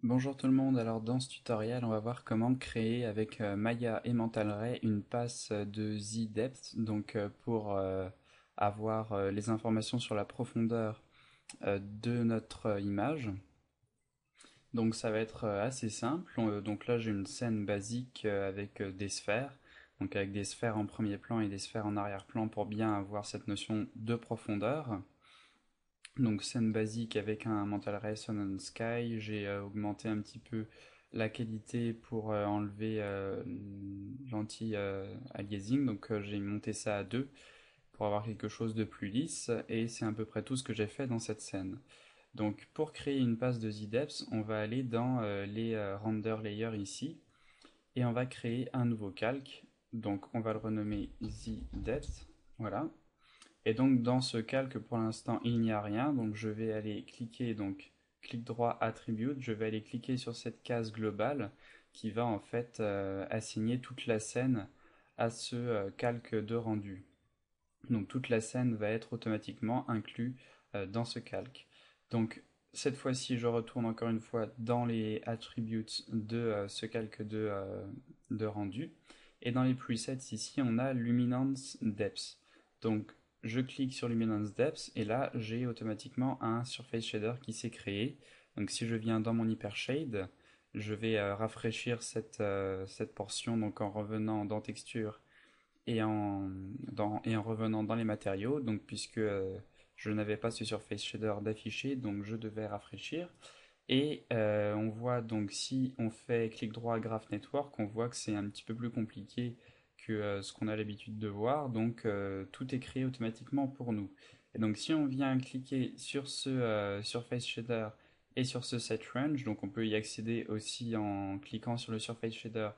Bonjour tout le monde, alors dans ce tutoriel on va voir comment créer avec Maya et Mentalray une passe de z-depth pour avoir les informations sur la profondeur de notre image. Donc ça va être assez simple. Donc là j'ai une scène basique avec des sphères, donc avec des sphères en premier plan et des sphères en arrière-plan pour bien avoir cette notion de profondeur. Donc scène basique avec un Mental Ray Sun and Sky, j'ai augmenté un petit peu la qualité pour enlever l'anti-aliasing, j'ai monté ça à 2 pour avoir quelque chose de plus lisse, et c'est à peu près tout ce que j'ai fait dans cette scène. Donc pour créer une passe de Z-Depth, on va aller dans les render layers ici, et on va créer un nouveau calque, donc on va le renommer Z-Depth, voilà. Et donc dans ce calque, pour l'instant, il n'y a rien. Donc je vais aller cliquer, donc clic droit Attribute, je vais aller cliquer sur cette case globale qui va en fait assigner toute la scène à ce calque de rendu. Donc toute la scène va être automatiquement inclue dans ce calque. Donc cette fois-ci, je retourne encore une fois dans les attributes de ce calque de rendu. Et dans les presets, ici, on a Luminance Depth. Donc je clique sur Luminance Depth et là, j'ai automatiquement un Surface Shader qui s'est créé. Donc si je viens dans mon Hypershade, je vais rafraîchir cette portion donc en revenant dans Texture et en revenant dans les matériaux, donc puisque je n'avais pas ce Surface Shader d'afficher, donc je devais rafraîchir. Et on voit donc si on fait clic droit Graph Network, on voit que c'est un petit peu plus compliqué que ce qu'on a l'habitude de voir, donc tout est créé automatiquement pour nous. Et donc si on vient cliquer sur ce Surface Shader et sur ce Set Range, donc on peut y accéder aussi en cliquant sur le Surface Shader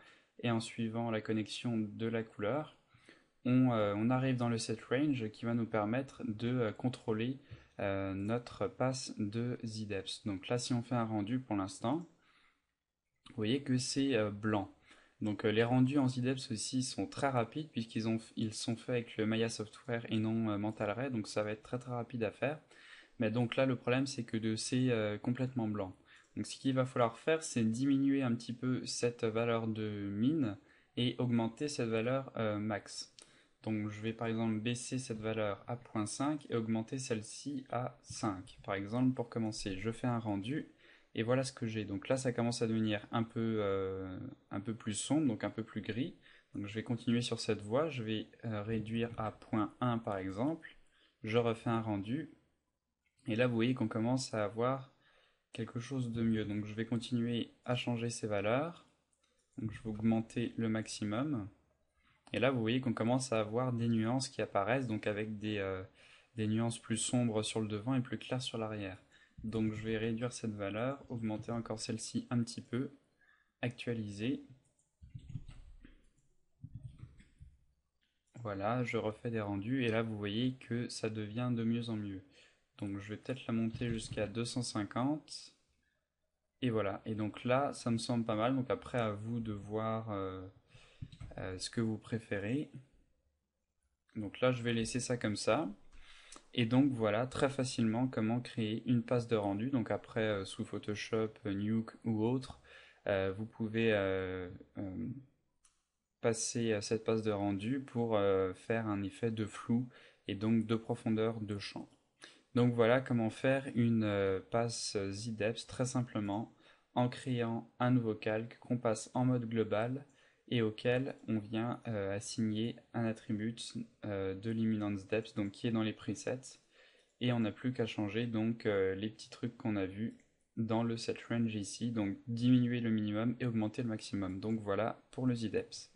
et en suivant la connexion de la couleur, on arrive dans le set range qui va nous permettre de contrôler notre passe de z-depth. Donc là, si on fait un rendu pour l'instant, vous voyez que c'est blanc. Donc les rendus en z-depth aussi sont très rapides ils sont faits avec le Maya Software et non Mental Ray, donc ça va être très très rapide à faire. Mais donc là, le problème, c'est que c'est complètement blanc. Donc ce qu'il va falloir faire, c'est diminuer un petit peu cette valeur de min et augmenter cette valeur max. Donc je vais par exemple baisser cette valeur à 0.5 et augmenter celle-ci à 5. Par exemple, pour commencer, je fais un rendu et voilà ce que j'ai. Donc là, ça commence à devenir un peu plus sombre, donc un peu plus gris. Donc je vais continuer sur cette voie, je vais réduire à 0.1 par exemple. Je refais un rendu et là, vous voyez qu'on commence à avoir quelque chose de mieux. Donc je vais continuer à changer ces valeurs. Donc je vais augmenter le maximum. Et là, vous voyez qu'on commence à avoir des nuances qui apparaissent, donc avec des nuances plus sombres sur le devant et plus claires sur l'arrière. Donc je vais réduire cette valeur, augmenter encore celle-ci un petit peu, actualiser. Voilà, je refais des rendus et là vous voyez que ça devient de mieux en mieux. Donc je vais peut-être la monter jusqu'à 250. Et voilà, et donc là ça me semble pas mal, donc après à vous de voir ce que vous préférez. Donc là je vais laisser ça comme ça. Et donc voilà très facilement comment créer une passe de rendu. Donc après sous Photoshop, Nuke ou autre, vous pouvez passer à cette passe de rendu pour faire un effet de flou et donc de profondeur de champ. Donc voilà comment faire une passe Z-Depth très simplement en créant un nouveau calque qu'on passe en mode global et auquel on vient assigner un attribut de Luminance Depth donc qui est dans les presets, et on n'a plus qu'à changer donc les petits trucs qu'on a vus dans le set range ici, donc diminuer le minimum et augmenter le maximum. Donc voilà pour le Z-Depth.